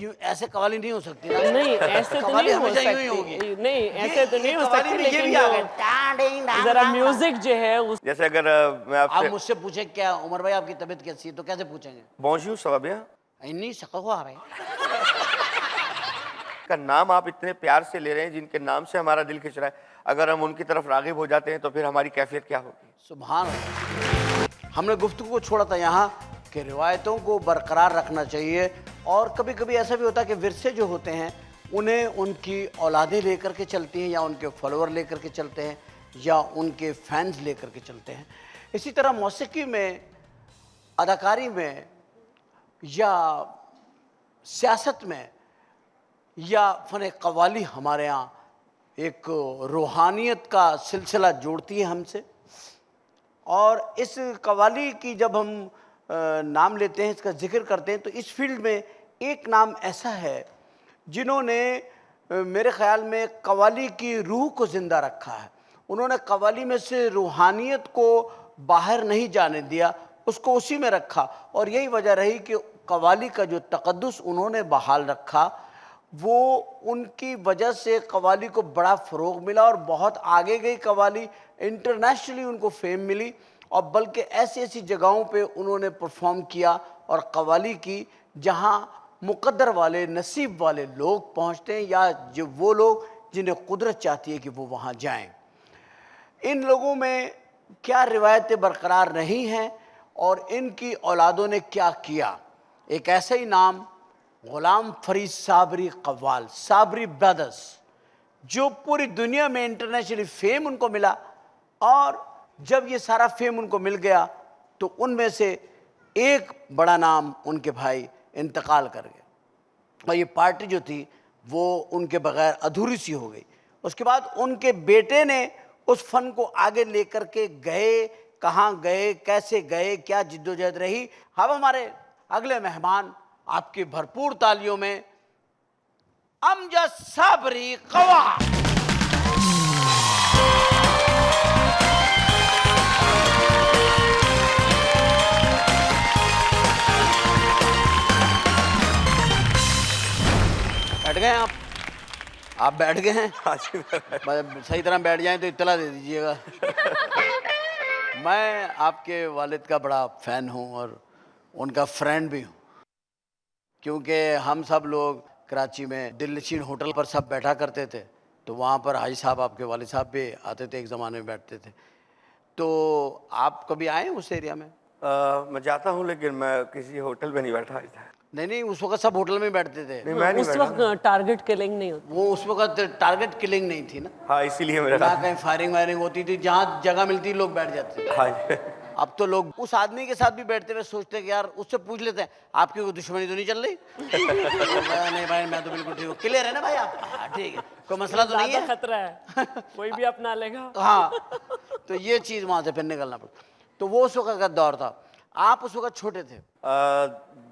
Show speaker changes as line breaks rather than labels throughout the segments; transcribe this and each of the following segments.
यूं ऐसे कवाली नहीं हो सकती ना।
नहीं ऐसे तो
कवाली
नहीं हो
हमेशा यूं ही होगी।
सकती, नहीं ऐसे तो नहीं हो
कवाली
सकती,
में ये
लेकिन
भी आ
जो
गए
जरा म्यूजिक जो है उस
जैसे अगर मैं
आप
आपसे
मुझसे पूछे क्या उमर भाई आपकी तबीयत कैसी है तो कैसे पूछेंगे?
बॉन्जूर सवाबिया
इन्नी शक्ल आ रहे
का नाम आप इतने प्यार से ले रहे हैं, जिनके नाम से हमारा दिल खिंच रहा है, अगर हम उनकी तरफ रागिब हो जाते हैं तो फिर हमारी कैफियत क्या होगी?
सुभान अल्लाह। हमने गुफ्तगू को छोड़ा था यहाँ कि रिवायतों को बरकरार रखना चाहिए, और कभी कभी ऐसा भी होता है कि विरसे जो होते हैं उन्हें उनकी औलादें लेकर के चलती हैं, या उनके फॉलोअर लेकर के चलते हैं, या उनके फैंस लेकर के चलते हैं। इसी तरह मौसीकी में, अदाकारी में, या सियासत में, या फ़न कव्वाली हमारे यहाँ एक रूहानियत का सिलसिला जोड़ती है हमसे। और इस कव्वाली की जब हम नाम लेते हैं, इसका जिक्र करते हैं, तो इस फील्ड में एक नाम ऐसा है जिन्होंने मेरे ख़्याल में कव्वाली की रूह को ज़िंदा रखा है। उन्होंने कव्वाली में से रूहानियत को बाहर नहीं जाने दिया, उसको उसी में रखा, और यही वजह रही कि कव्वाली का जो तक़द्दुस उन्होंने बहाल रखा, वो उनकी वजह से कव्वाली को बड़ा फ़रोग़ मिला और बहुत आगे गई कव्वाली, इंटरनेशनली उनको फेम मिली, और बल्कि ऐसी ऐसी जगहों पे उन्होंने परफॉर्म किया और कव्वाली की जहाँ मुक़द्दर वाले, नसीब वाले लोग पहुँचते हैं, या जो वो लोग जिन्हें कुदरत चाहती है कि वो वहाँ जाएं। इन लोगों में क्या रिवायतें बरकरार नहीं हैं और इनकी औलादों ने क्या किया। एक ऐसा ही नाम ग़ुलाम फ़रीद साबरी कव्वाल, साबरी ब्रदर्स, जो पूरी दुनिया में इंटरनेशनली फेम उनको मिला, और जब ये सारा फेम उनको मिल गया तो उनमें से एक बड़ा नाम उनके भाई इंतकाल कर गए, और ये पार्टी जो थी वो उनके बगैर अधूरी सी हो गई। उसके बाद उनके बेटे ने उस फ़न को आगे लेकर के गए, कहाँ गए, कैसे गए, क्या जिद्दोजहद रही। अब हमारे अगले मेहमान आपकी भरपूर तालियों में अमजद साबरी कव्वाल। बैठ गए आप बैठ गए हैं?
हाँ जी।
सही तरह बैठ जाएं तो इत्तला दे दीजिएगा। मैं आपके वालिद का बड़ा फ़ैन हूं और उनका फ्रेंड भी हूं, क्योंकि हम सब लोग कराची में दिलनशीन होटल पर सब बैठा करते थे, तो वहाँ पर हाजी साहब, आपके वालिद साहब भी आते थे, एक ज़माने में बैठते थे। तो आप कभी आए उस एरिया में?
मैं जाता हूँ, लेकिन मैं किसी होटल में नहीं बैठा आज तक।
नहीं, उस वक्त सब होटल में बैठते थे।
नहीं, मैं नहीं
उस
बैठा।
वक्त टारगेट किलिंग नहीं होती,
वो उस वक्त टारगेट किलिंग नहीं थी ना,
हाँ, इसीलिए मेरा
ना कहीं फायरिंग वायरिंग होती थी, जहाँ जगह मिलती लोग बैठ जाते थे।
हाँ जी।
अब तो लोग उस आदमी के साथ भी बैठते हुए सोचते हैं कि यार उससे पूछ लेते हैं, आपकी कोई दुश्मनी तो नहीं चल रही? नहीं भाई, मैं तो बिल्कुल ठीक हूँ। क्लियर है ना भाई आप? हाँ, ठीक है, कोई मसला तो नहीं
ज्यादा
है।
खतरा है, कोई भी अपना लेगा।
हाँ, तो ये चीज़ वहाँ से फिर निकलना पड़ा। तो वो उस वक्त का दौर था, आप उस वक्त छोटे थे।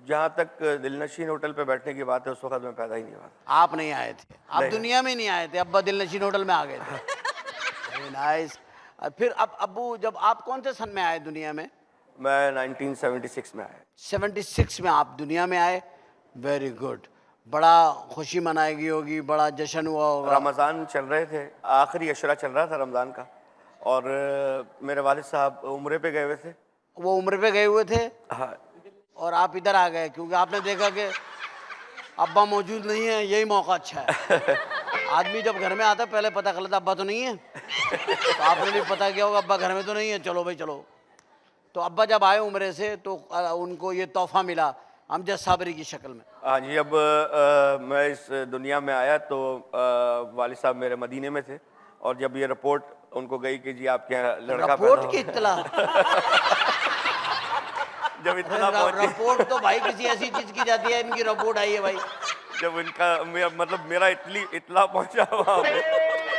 जहाँ तक दिलनशीन होटल पे बैठने की बात है, उस वक्त मैं पैदा ही नहीं हुआ था।
आप नहीं आए थे, आप
नहीं।
दुनिया में नहीं आए थे, अब्बा दिलनशीन होटल में आ गए थे। Very nice. फिर अब अब्बू, जब आप कौन से सन में आए दुनिया में?
मैं 1976 में आया।
76 में आप दुनिया में आए। Very good. बड़ा खुशी मनाई गई होगी, बड़ा जश्न हुआ होगा।
रमज़ान चल रहे थे, आखिरी अशरा चल रहा था रमज़ान का, और मेरे वालिद साहब उम्रे पे गए हुए थे।
वो उम्र पे गए हुए थे
हाँ,
और आप इधर आ गए, क्योंकि आपने देखा कि अब्बा मौजूद नहीं है, यही मौका अच्छा है। आदमी जब घर में आता है पहले पता कर लेता अब्बा तो नहीं है, तो आपने भी पता किया होगा अब्बा घर में तो नहीं है, चलो भाई चलो। तो अब्बा जब आए उम्रे से तो उनको ये तोहफा मिला अमजद साबरी की शक्ल में।
हाँ जी। अब मैं इस दुनिया में आया तो वालिद साहब मेरे मदीने में थे, और जब ये रिपोर्ट उनको गई कि जी आपके यहाँ लड़का पैदा
रिपोर्ट
हो
की इत्तला?
जब इतना पहुंची,
रिपोर्ट तो भाई किसी ऐसी चीज की जाती है, इनकी रिपोर्ट आई है भाई।
जब इनका मतलब मेरा इतला पहुंचा वहाँ पे,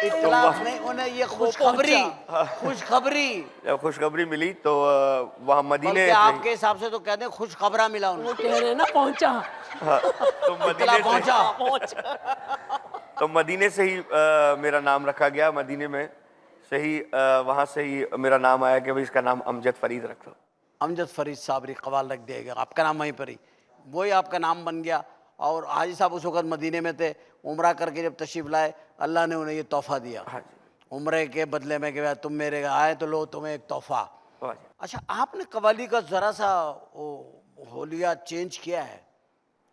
इत्तला नहीं, उन्हें ये खुशखबरी
जब खुशखबरी मिली तो वहाँ मदीने
बल्कि
से
आपके हिसाब से तो कहते हैं खुशखबरा मिला
वो
उनको।
कह रहे हैं ना पहुंचा,
हाँ, तो
इत्तला पहुंचा।
तो मदीने से ही मेरा नाम रखा गया। मदीने में से ही वहाँ से ही मेरा नाम आया कि भाई इसका नाम अमजद फरीद रख दो।
अमजद फरीद साबरी कव्वाल रख दिया गया, आपका नाम वहीं पर ही, वही आपका नाम बन गया। और हाजी साहब उस वक्त मदीने में थे, उम्रा करके जब तशरीफ लाए, अल्लाह ने उन्हें ये तोहफा दिया
हाँ जी,
उम्रे के बदले में कि भाई तुम मेरे आए तो लो तुम्हें एक तोहफा।
वाह जी।
अच्छा, आपने कव्वाली का जरा सा वो होलिया चेंज किया है,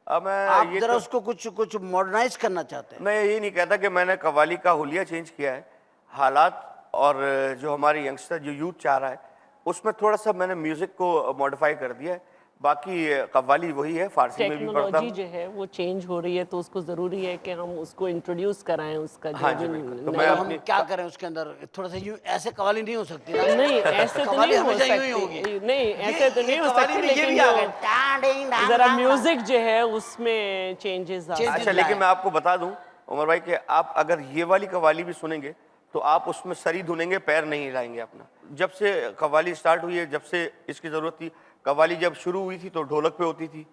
अब मैं
आप
ये
जरा
तो,
उसको कुछ कुछ मॉडर्नाइज करना चाहते हैं।
मैं ये नहीं कहता कि मैंने कव्वाली का हुलिया चेंज किया है। हालात और जो हमारे यंगस्टर जो यूथ चाह रहा है उसमें थोड़ा सा मैंने म्यूजिक को मॉडिफाई कर दिया है। बाकी कव्वाली वही है, फारसी में भी पढ़ता
टेक्नोलॉजी
हूँ।
जो है वो चेंज हो रही है, तो उसको ज़रूरी है कि हम उसको इंट्रोड्यूस कराएं, उसका
हाँ
जो
जी,
भी
बिल्कुल। तो
नया-
मैं
तो हम
अपनी
क्या करें उसके अंदर, थोड़ा सा यूं ऐसे कव्वाली नहीं हो सकती ना।
नहीं ऐसे तो
कव्वाली
नहीं हो
हमेशा यूं ही होगी।
सकती, नहीं ऐसे तो
ये
नहीं हो
कव्वाली
सकती,
में ये
लेकिन
भी आ गए,
जो
टां डिंग डांग
ज़रा
डांग।
म्यूजिक जो है उसमें चेंजेस आ
Changes
अच्छा,
लाए।
लेकिन मैं आपको बता दूं उमर भाई कि आप अगर ये वाली कव्वाली भी सुनेंगे तो आप उसमें सरी धुनेंगे, पैर नहीं हिलाएंगे अपना। जब से कव्वाली स्टार्ट हुई है, जब से इसकी ज़रूरत थी, कव्वाली जब शुरू हुई थी तो ढोलक पे होती थी,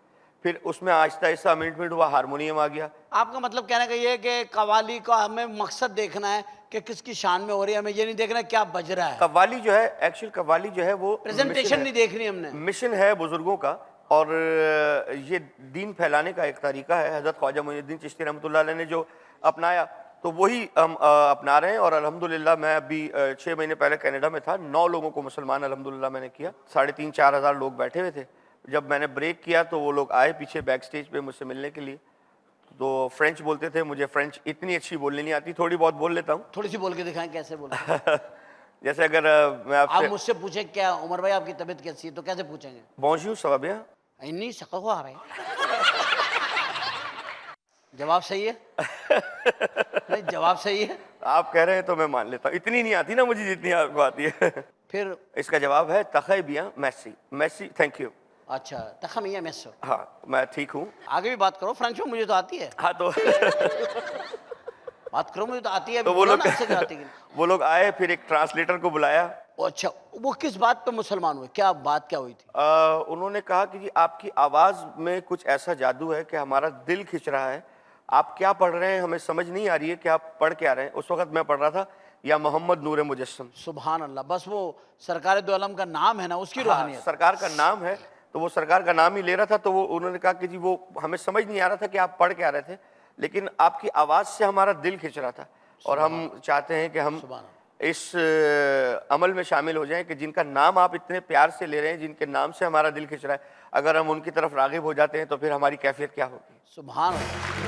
फिर उसमें आहिस्ता आहिस्ता अमेंडमेंट हुआ, हारमोनियम आ गया।
आपका मतलब कहने का ये है कि कव्वाली का हमें मकसद देखना है कि किसकी शान में हो रही है, हमें ये नहीं देखना क्या बज रहा है,
कव्वाली जो है, एक्चुअल कव्वाली जो है वो
प्रेजेंटेशन नहीं देखनी हमने।
मिशन है बुजुर्गों का, और ये दीन फैलाने का एक तरीका है। हज़रत ख्वाजा मोइनुद्दीन चिश्ती रहमतुल्लाह अलैह ने जो अपनाया तो वही हम अपना रहे हैं। और अल्हम्दुलिल्लाह मैं अभी 6 महीने पहले कनाडा में था, 9 लोगों को मुसलमान अल्हम्दुलिल्लाह मैंने किया। 3,500-4 हज़ार लोग बैठे हुए थे। जब मैंने ब्रेक किया तो वो लोग आए पीछे बैक स्टेज पे मुझसे मिलने के लिए, तो फ्रेंच बोलते थे। मुझे फ्रेंच इतनी अच्छी बोलनी नहीं आती, थोड़ी बहुत बोल लेता हूँ।
थोड़ी सी बोल के दिखाएं कैसे बोल
जैसे अगर मैं
आप
आपसे
मुझसे पूछे क्या उमर भाई आपकी तबीयत कैसी है, तो कैसे पूछेंगे?
Bonjour ça va bien?
इन्नी शको आ रही जवाब सही है। नहीं, जवाब सही है।
आप कह रहे हैं तो मैं मान लेता हूँ। इतनी नहीं आती ना मुझे जितनी आपको आती है।
फिर
इसका जवाब है तखै बिया मैसी, मैसी थैंक यू।
अच्छा, तखमिया मेसो।
हाँ, मैं ठीक हूँ।
आगे भी बात करो, फ्रेंच में मुझे तो आती है।
हाँ तो
बात करो, मुझे तो आती है।
तो
अभी
वो
बोलो
लोग
ना, आपसे क्या आती है?
वो लोग आए, फिर एक ट्रांसलेटर को बुलाया।
अच्छा, वो किस बात पे मुसलमान हुए, क्या बात क्या हुई थी?
उन्होंने कहा कि जी आपकी आवाज़ में कुछ ऐसा जादू है कि हमारा दिल खिंच रहा है। आप क्या पढ़ रहे हैं हमें समझ नहीं आ रही है कि आप पढ़ क्या रहे हैं। उस वक्त मैं पढ़ रहा था या मोहम्मद नूर मुजस्सम।
सुभान अल्लाह, बस वो सरकार दो आलम का नाम है ना, उसकी
हाँ,
रूहानियत।
सरकार का नाम है, तो वो सरकार का नाम ही ले रहा था। तो वो उन्होंने कहा कि जी वो हमें समझ नहीं आ रहा था कि आप पढ़ क्या रहे थे, लेकिन आपकी आवाज़ से हमारा दिल खिंच रहा था। और हम चाहते हैं कि हम
सुभान
इस अमल में शामिल हो जाएं कि जिनका नाम आप इतने प्यार से ले रहे हैं, जिनके नाम से हमारा दिल खिंच रहा है, अगर हम उनकी तरफ राग़िब हो जाते हैं तो फिर हमारी कैफियत क्या होगी।
सुभान अल्लाह।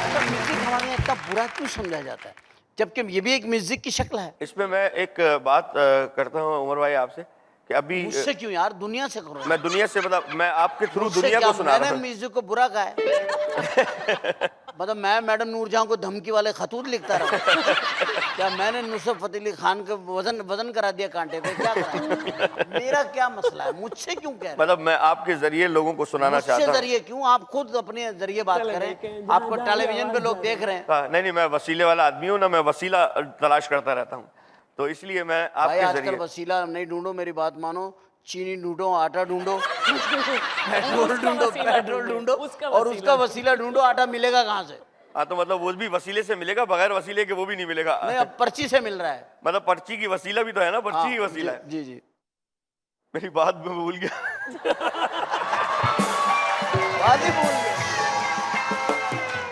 अच्छा, म्यूजिक हमारे यहाँ इतना बुरा क्यों समझा जाता है, जबकि ये भी एक म्यूजिक की शक्ल है?
इसमें मैं एक बात करता हूँ उमर भाई आपसे कि अभी
मुझसे क्यों यार, दुनिया से करो।
मैं दुनिया से, मतलब मैं आपके थ्रू
मुझसे
दुनिया
क्या,
को सुना रहा
मैंने
हूँ।
म्यूजिक को बुरा कहा है? मतलब मैं मैडम नूरजहां को धमकी वाले खतूत लिखता रहा? क्या मैंने नुसरत फतेह अली खान का वजन करा दिया कांटे पे? क्या करा? मेरा क्या मसला है, मुझसे क्यों कह रहे हैं?
मतलब मैं आपके जरिए लोगों को सुनाना
मुझसे
चाहता हूँ।
जरिए क्यों, आप खुद अपने जरिए बात
चले
करें।
देखें,
आपको
जहाँ
टेलीविजन पे
आवाज़
लोग
जा
देख रहे हैं।
हाँ, नहीं मैं वसीले वाला आदमी हूँ ना, मैं वसीला तलाश करता रहता हूँ, तो इसलिए मैं
भाई
आपके
आजकल
जरिए
वसीला नहीं ढूंढो, मेरी बात मानो। चीनी ढूंढो, आटा ढूंढो, पेट्रोल
उसका
ढूंढो,
वसीला
पेट्रोल
ढूंढो,
ढूंढो,
उसका
और
वसीला
उसका वसीला ढूंढो। आटा मिलेगा कहाँ से?
हाँ, तो मतलब वो भी वसीले से मिलेगा, बगैर वसीले के वो भी नहीं मिलेगा।
नहीं, अब पर्ची से मिल रहा है।
मतलब पर्ची की वसीला भी तो है ना, पर्ची
हाँ,
ही वसीला है।
जी जी।
मेरी बात मैं भूल गया।
बात ही भूल गए।